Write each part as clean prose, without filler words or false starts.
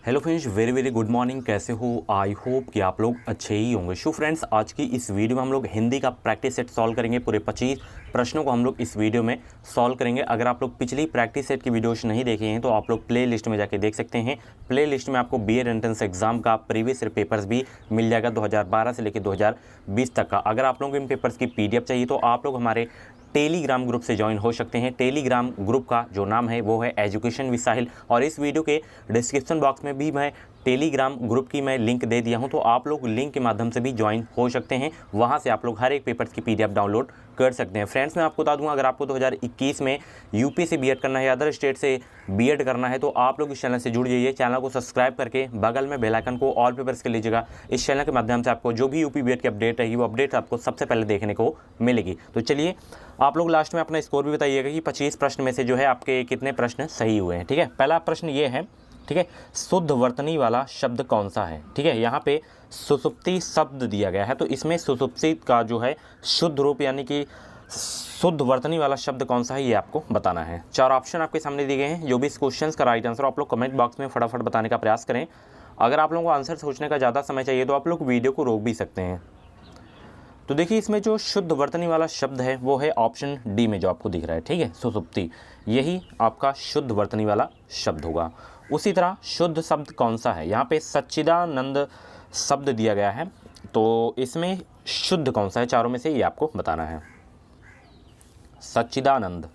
Hello friends, very very good morning. कैसे हो? I hope कि आप लोग अच्छे ही होंगे। शो फ्रेंड्स, आज की इस वीडियो में हम लोग हिंदी का प्रैक्टिस सेट सॉल्व करेंगे। पूरे 25 प्रश्नों को हम लोग इस वीडियो में सॉल्व करेंगे। अगर आप लोग पिछली प्रैक्टिस सेट की वीडियोस नहीं देखे हैं तो आप लोग प्ले लिस्ट में जाके देख सकते हैं। प्ले लिस्ट में आपको बीएड एंट्रेंस एग्जाम का प्रीवियस ईयर पेपर्स भी मिल जाएगा 2012 से लेकर 2020 तक का। अगर आप लोगों को इन पेपर्स की पीडीएफ चाहिए तो आप लोग हमारे टेलीग्राम ग्रुप से ज्वाइन हो सकते हैं। टेलीग्राम ग्रुप का जो नाम है वो है एजुकेशन विद साहिल, और इस वीडियो के डिस्क्रिप्शन बॉक्स में भी मैं टेलीग्राम ग्रुप की मैं लिंक दे दिया हूं, तो आप लोग लिंक के माध्यम से भी ज्वाइन हो सकते हैं। वहां से आप लोग हर एक पेपर्स की पीडीएफ डाउनलोड कर सकते हैं। फ्रेंड्स, मैं आपको बता दूंगा, अगर आपको 2021 में यूपी से बीएड करना है, अदर स्टेट से बीएड करना है, तो आप लोग इस चैनल से जुड़ जाइए। चैनल को सब्सक्राइब करके बगल में बेल आइकन को ऑल पेपर्स के लीजिएगा। इस चैनल के माध्यम से आपको जो भी यूपी बीएड की अपडेट रहेगी वो अपडेट आपको सबसे पहले देखने को मिलेगी। तो चलिए, आप लोग लास्ट में अपना स्कोर भी बताइएगा कि 25 प्रश्न में से जो है आपके कितने प्रश्न सही हुए हैं। ठीक है, पहला प्रश्न ये है, ठीक है, शुद्ध वर्तनी वाला शब्द कौन सा है? ठीक है, यहाँ पे सुसुप्ति शब्द दिया गया है, तो इसमें सुसुप्ति का जो है शुद्ध रूप यानी कि शुद्ध वर्तनी वाला शब्द कौन सा है ये आपको बताना है। 4 ऑप्शन आपके सामने दिए गए हैं। जो भी इस क्वेश्चन का राइट आंसर आप लोग कमेंट बॉक्स में फटाफट बताने का प्रयास करें। अगर आप लोगों को आंसर सोचने का ज़्यादा समय चाहिए तो आप लोग वीडियो को रोक भी सकते हैं। तो देखिए, इसमें जो शुद्ध वर्तनी वाला शब्द है वो है ऑप्शन डी में जो आपको दिख रहा है। ठीक है, सुसुप्ति, यही आपका शुद्ध वर्तनी वाला शब्द होगा। उसी तरह शुद्ध शब्द कौन सा है? यहाँ पे सच्चिदानंद शब्द दिया गया है, तो इसमें शुद्ध कौन सा है चारों में से ये आपको बताना है। सच्चिदानंद,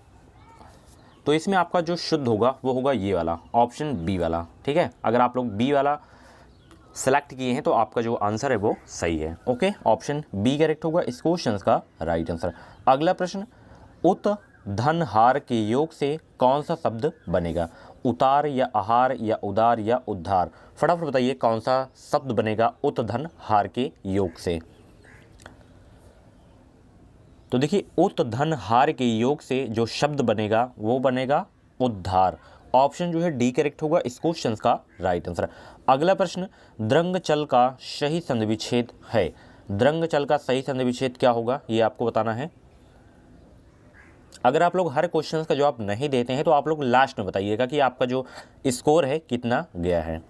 तो इसमें आपका जो शुद्ध होगा वो होगा ये वाला, ऑप्शन बी वाला। ठीक है, अगर आप लोग बी वाला सेलेक्ट किए हैं तो आपका जो आंसर है वो सही है। ओके, ऑप्शन बी करेक्ट होगा इस क्वेश्चन का राइट आंसर। अगला प्रश्न, उत धन हार के योग से कौन सा शब्द बनेगा? उतार या आहार या उदार या उद्धार? फटाफट बताइए कौन सा शब्द बनेगा उत धन हार के योग से। तो देखिए, उत धन हार के योग से जो शब्द बनेगा वो बनेगा उद्धार। ऑप्शन जो है डी करेक्ट होगा इस क्वेश्चन का राइट आंसर। अगला प्रश्न, द्रंगचल का सही संधि विच्छेद है। द्रंगचल का सही संधि विच्छेद क्या होगा ये आपको बताना है। अगर आप लोग हर क्वेश्चन का जवाब नहीं देते हैं तो आप लोग लास्ट में बताइएगा कि आपका जो स्कोर है कितना गया है।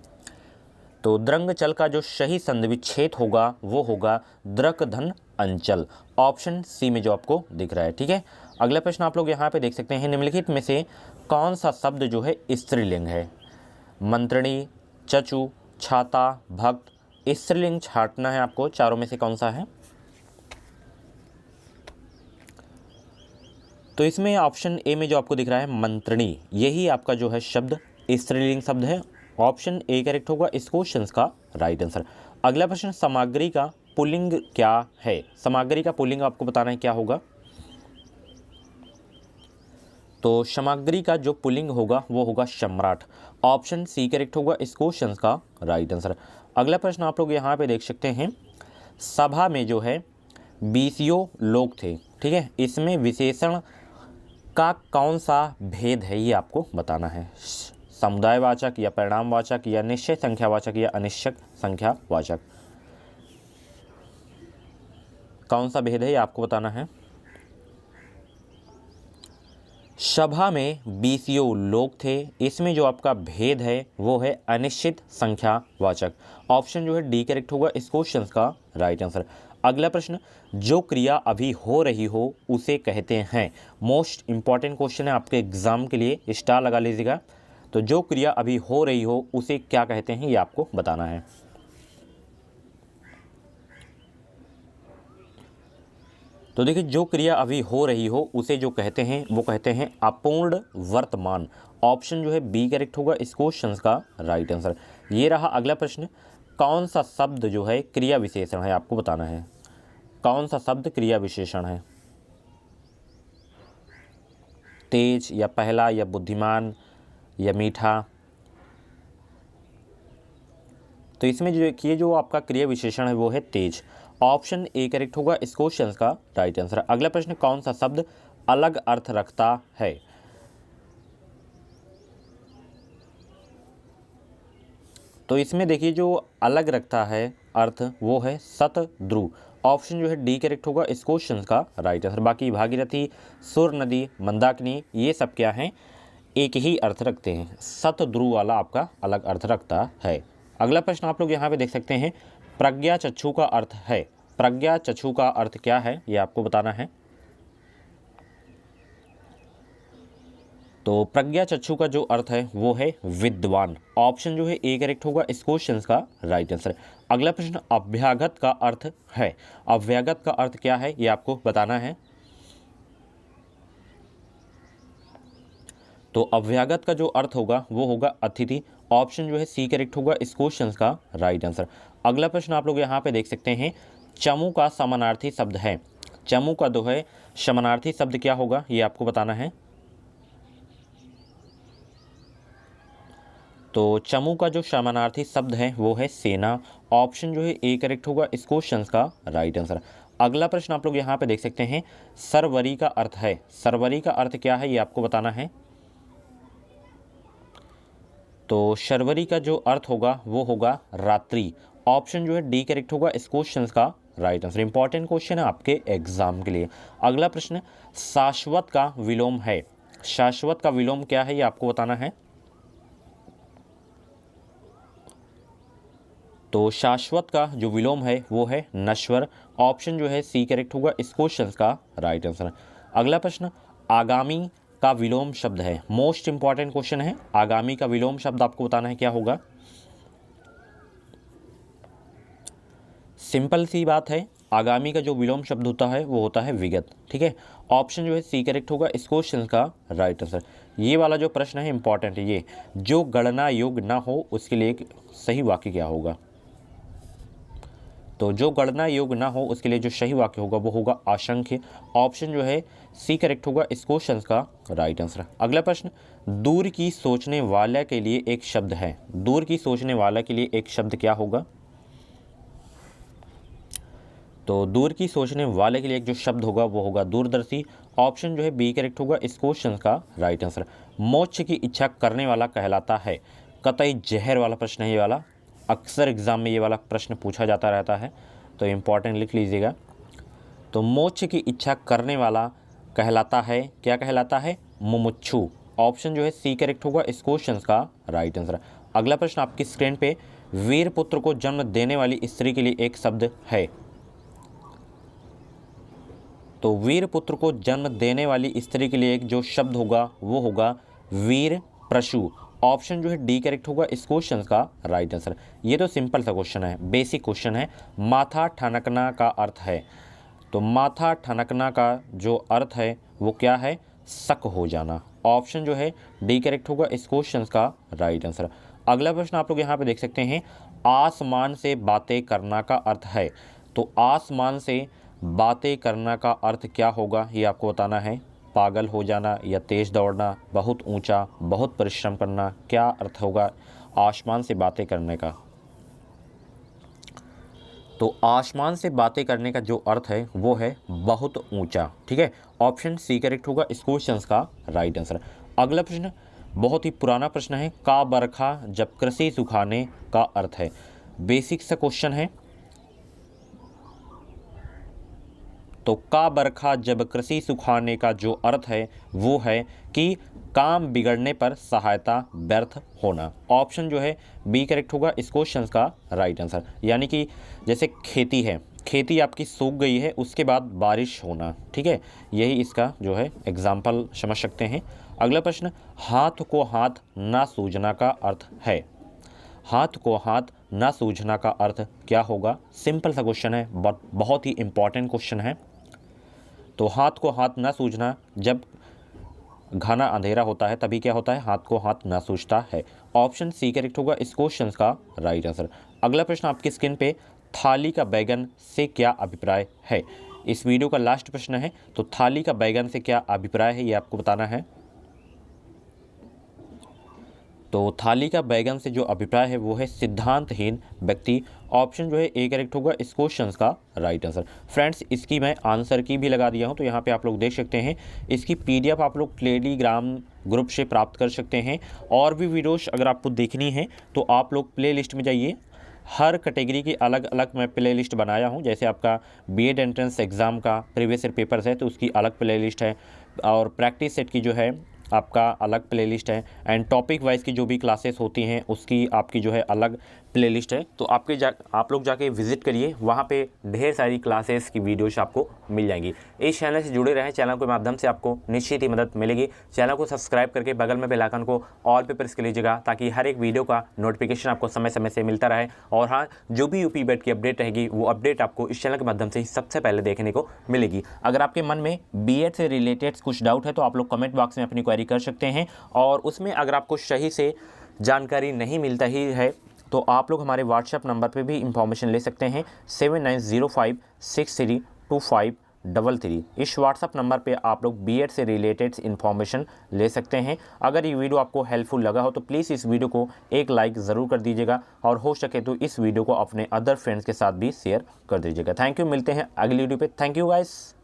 तो द्रंगचल का जो सही संधि विच्छेद होगा वो होगा द्रक धन अंचल, ऑप्शन सी में जो आपको दिख रहा है। ठीक है, अगला प्रश्न आप लोग यहाँ पे देख सकते हैं, निम्नलिखित में से कौन सा शब्द जो है स्त्रीलिंग है? मंत्रिणी, चचु, छाता, भक्त। स्त्रीलिंग छाटना है आपको, चारों में से कौन सा है? तो इसमें ऑप्शन ए में जो आपको दिख रहा है मंत्रिणी, यही आपका जो है शब्द स्त्रीलिंग शब्द है। ऑप्शन ए करेक्ट होगा इस क्वेश्चन का राइट आंसर। अगला प्रश्न, सामग्री का पुल्लिंग क्या है? सामग्री का पुल्लिंग आपको बताना है क्या होगा। तो सामग्री का जो पुल्लिंग होगा वो होगा सम्राट। ऑप्शन सी करेक्ट होगा इस क्वेश्चन का राइट आंसर। अगला प्रश्न आप लोग यहाँ पे देख सकते हैं, सभा में जो है 20 लोग थे। ठीक है, इसमें विशेषण का कौन सा भेद है ये आपको बताना है। समुदायवाचक या परिणामवाचक या निश्चय संख्यावाचक या अनिश्चित संख्यावाचक? कौन सा भेद है ये आपको बताना है। सभा में 20 लोग थे, इसमें जो आपका भेद है वो है अनिश्चित संख्यावाचक। ऑप्शन जो है डी करेक्ट होगा इस क्वेश्चन का राइट आंसर। अगला प्रश्न, जो क्रिया अभी हो रही हो उसे कहते हैं। मोस्ट इंपॉर्टेंट क्वेश्चन है आपके एग्जाम के लिए, स्टार लगा लीजिएगा। तो जो क्रिया अभी हो रही हो उसे क्या कहते हैं ये आपको बताना है। तो देखिए, जो क्रिया अभी हो रही हो उसे जो कहते हैं वो कहते हैं अपूर्ण वर्तमान। ऑप्शन जो है बी करेक्ट होगा इस क्वेश्चन का राइट आंसर। ये रहा अगला प्रश्न, कौन सा शब्द जो है क्रिया विशेषण है आपको बताना है। कौन सा शब्द क्रिया विशेषण है? तेज या पहला या बुद्धिमान या मीठा? तो इसमें जो देखिए, जो आपका क्रिया विशेषण है वो है तेज। ऑप्शन ए करेक्ट होगा इस क्वेश्चन का राइट आंसर। अगला प्रश्न, कौन सा शब्द अलग अर्थ रखता है? तो इसमें देखिए, जो अलग रखता है अर्थ वो है शतद्रु। ऑप्शन जो है डी करेक्ट होगा इस क्वेश्चन का राइट आंसर। बाकी भागीरथी, सुर नदी, मंदाकिनी, ये सब क्या हैं? एक ही अर्थ रखते हैं, सत ध्रुव वाला आपका अलग अर्थ रखता है। अगला प्रश्न आप लोग यहाँ पे देख सकते हैं, प्रज्ञा चक्षु का अर्थ है। प्रज्ञा चक्षु का अर्थ क्या है ये आपको बताना है। तो प्रज्ञा चक्षु का जो अर्थ है वो है विद्वान। ऑप्शन जो है ए करेक्ट होगा इस क्वेश्चन का राइट आंसर। अगला प्रश्न, अभ्यागत का अर्थ है। अभ्यागत का अर्थ क्या है ये आपको बताना है। तो अभ्यागत का जो अर्थ होगा वो होगा अतिथि। ऑप्शन जो है सी करेक्ट होगा इस क्वेश्चन का राइट आंसर। अगला प्रश्न आप लोग यहाँ पे देख सकते हैं, चमू का समानार्थी शब्द है। चमू का जो है समानार्थी शब्द क्या होगा ये आपको बताना है। तो चमू का जो समानार्थी शब्द है वो है सेना। ऑप्शन जो है ए करेक्ट होगा इस क्वेश्चन का राइट आंसर। अगला प्रश्न आप लोग यहाँ पे देख सकते हैं, सरवरी का अर्थ है। सरवरी का अर्थ क्या है ये आपको बताना है। तो शर्वरी का जो अर्थ होगा वो होगा रात्रि। ऑप्शन जो है डी करेक्ट होगा इस क्वेश्चन का राइट आंसर। इंपॉर्टेंट क्वेश्चन है आपके एग्जाम के लिए। अगला प्रश्न, शाश्वत का विलोम है। शाश्वत का विलोम क्या है ये आपको बताना है। तो शाश्वत का जो विलोम है वो है नश्वर। ऑप्शन जो है सी करेक्ट होगा इस क्वेश्चन का राइट आंसर। अगला प्रश्न, आगामी का विलोम शब्द है। मोस्ट इंपॉर्टेंट क्वेश्चन है। आगामी का विलोम शब्द आपको बताना है क्या होगा। सिंपल सी बात है, आगामी का जो विलोम शब्द होता है वो होता है विगत। ठीक है, ऑप्शन जो है सी करेक्ट होगा इस क्वेश्चन का राइट आंसर। ये वाला जो प्रश्न है इंपॉर्टेंट है ये, जो गणना योग्य ना हो उसके लिए एक सही वाक्य क्या होगा। तो जो गणना योग्य ना हो उसके लिए जो सही वाक्य होगा वो होगा असंख्य। ऑप्शन जो है सी करेक्ट होगा इस क्वेश्चन का राइट आंसर। अगला प्रश्न, दूर की सोचने वाला के लिए एक शब्द है। दूर की सोचने वाला के लिए एक शब्द क्या होगा। तो दूर की सोचने वाले के लिए एक जो शब्द होगा वो होगा दूरदर्शी। ऑप्शन जो है बी करेक्ट होगा इस क्वेश्चन का राइट आंसर। मोक्ष की इच्छा करने वाला कहलाता है। कतई जहर वाला प्रश्न है ये वाला, अक्सर एग्जाम में ये वाला प्रश्न पूछा जाता रहता है, तो इम्पॉर्टेंट लिख लीजिएगा। तो मोक्ष की इच्छा करने वाला कहलाता है, क्या कहलाता है, मुमुक्षु। ऑप्शन जो है सी करेक्ट होगा इस क्वेश्चन का राइट आंसर। अगला प्रश्न आपकी स्क्रीन पे, वीर पुत्र को जन्म देने वाली स्त्री के लिए एक शब्द है। तो वीर पुत्र को जन्म देने वाली स्त्री के लिए एक जो शब्द होगा वो होगा वीर प्रशु। ऑप्शन जो है डी करेक्ट होगा इस क्वेश्चन का राइट आंसर। ये तो सिंपल सा क्वेश्चन है, बेसिक क्वेश्चन है। माथा ठनकना का अर्थ है। तो माथा ठनकना का जो अर्थ है वो क्या है, शक हो जाना। ऑप्शन जो है डी करेक्ट होगा इस क्वेश्चन का राइट आंसर। अगला प्रश्न आप लोग यहाँ पे देख सकते हैं, आसमान से बातें करना का अर्थ है। तो आसमान से बातें करना का अर्थ क्या होगा ये आपको बताना है। पागल हो जाना या तेज दौड़ना, बहुत ऊंचा, बहुत परिश्रम करना, क्या अर्थ होगा आसमान से बातें करने का। तो आसमान से बातें करने का जो अर्थ है वो है बहुत ऊंचा। ठीक है, ऑप्शन सी करेक्ट होगा इस क्वेश्चन का राइट आंसर। अगला प्रश्न बहुत ही पुराना प्रश्न है, का बरखा जब कृषि सुखाने का अर्थ है। बेसिक सा क्वेश्चन है। तो का बरखा जब कृषि सुखाने का जो अर्थ है वो है कि काम बिगड़ने पर सहायता व्यर्थ होना। ऑप्शन जो है बी करेक्ट होगा इस क्वेश्चन का राइट आंसर। यानी कि जैसे खेती है, खेती आपकी सूख गई है उसके बाद बारिश होना। ठीक है, यही इसका जो है एग्जाम्पल समझ सकते हैं। अगला प्रश्न, हाथ को हाथ ना सूझना का अर्थ है। हाथ को हाथ ना सूझना का अर्थ क्या होगा। सिंपल सा क्वेश्चन है, बहुत ही इंपॉर्टेंट क्वेश्चन है। तो हाथ को हाथ ना सूझना, जब घना अंधेरा होता है तभी क्या होता है, हाथ को हाथ ना सूझता है। ऑप्शन सी करेक्ट होगा इस क्वेश्चन का राइट आंसर। अगला प्रश्न आपकी स्क्रीन पे, थाली का बैगन से क्या अभिप्राय है। इस वीडियो का लास्ट प्रश्न है। तो थाली का बैगन से क्या अभिप्राय है ये आपको बताना है। तो थाली का बैगन से जो अभिप्राय है वो है सिद्धांतहीन व्यक्ति। ऑप्शन जो है ए करेक्ट होगा इस क्वेश्चन का राइट आंसर। फ्रेंड्स, इसकी मैं आंसर की भी लगा दिया हूँ, तो यहाँ पे आप लोग देख सकते हैं। इसकी पीडीएफ आप लोग टेलीग्राम ग्रुप से प्राप्त कर सकते हैं। और भी वीडियोस अगर आपको देखनी है तो आप लोग प्लेलिस्ट में जाइए। हर कैटेगरी की अलग अलग मैं प्ले लिस्ट बनाया हूँ। जैसे आपका बीएड एंट्रेंस एग्ज़ाम का प्रीवियस ईयर पेपर्स है तो उसकी अलग प्ले लिस्ट है, और प्रैक्टिस सेट की जो है आपका अलग प्लेलिस्ट है, एंड टॉपिक वाइज की जो भी क्लासेस होती हैं उसकी आपकी जो है अलग प्लेलिस्ट है। तो आप लोग जाके विजिट करिए, वहाँ पे ढेर सारी क्लासेस की वीडियोस आपको मिल जाएंगी। इस चैनल से जुड़े रहें, चैनल के माध्यम से आपको निश्चित ही मदद मिलेगी। चैनल को सब्सक्राइब करके बगल में बेल आइकन को ऑल पे प्रेस कर लीजिएगा, ताकि हर एक वीडियो का नोटिफिकेशन आपको समय समय से मिलता रहे। और हाँ, जो भी यूपी बैट की अपडेट रहेगी वो अपडेट आपको इस चैनल के माध्यम से ही सबसे पहले देखने को मिलेगी। अगर आपके मन में बीएड से रिलेटेड कुछ डाउट है तो आप लोग कमेंट बॉक्स में अपनी क्वेरी कर सकते हैं, और उसमें अगर आपको सही से जानकारी नहीं मिलता ही है तो आप लोग हमारे व्हाट्सएप नंबर पे भी इंफॉर्मेशन ले सकते हैं 7905632533। इस व्हाट्सएप नंबर पे आप लोग बीएड से रिलेटेड इंफॉर्मेशन ले सकते हैं। अगर ये वीडियो आपको हेल्पफुल लगा हो तो प्लीज़ इस वीडियो को एक लाइक ज़रूर कर दीजिएगा, और हो सके तो इस वीडियो को अपने अदर फ्रेंड्स के साथ भी शेयर कर दीजिएगा। थैंक यू, मिलते हैं अगली वीडियो पे। Thank you guys.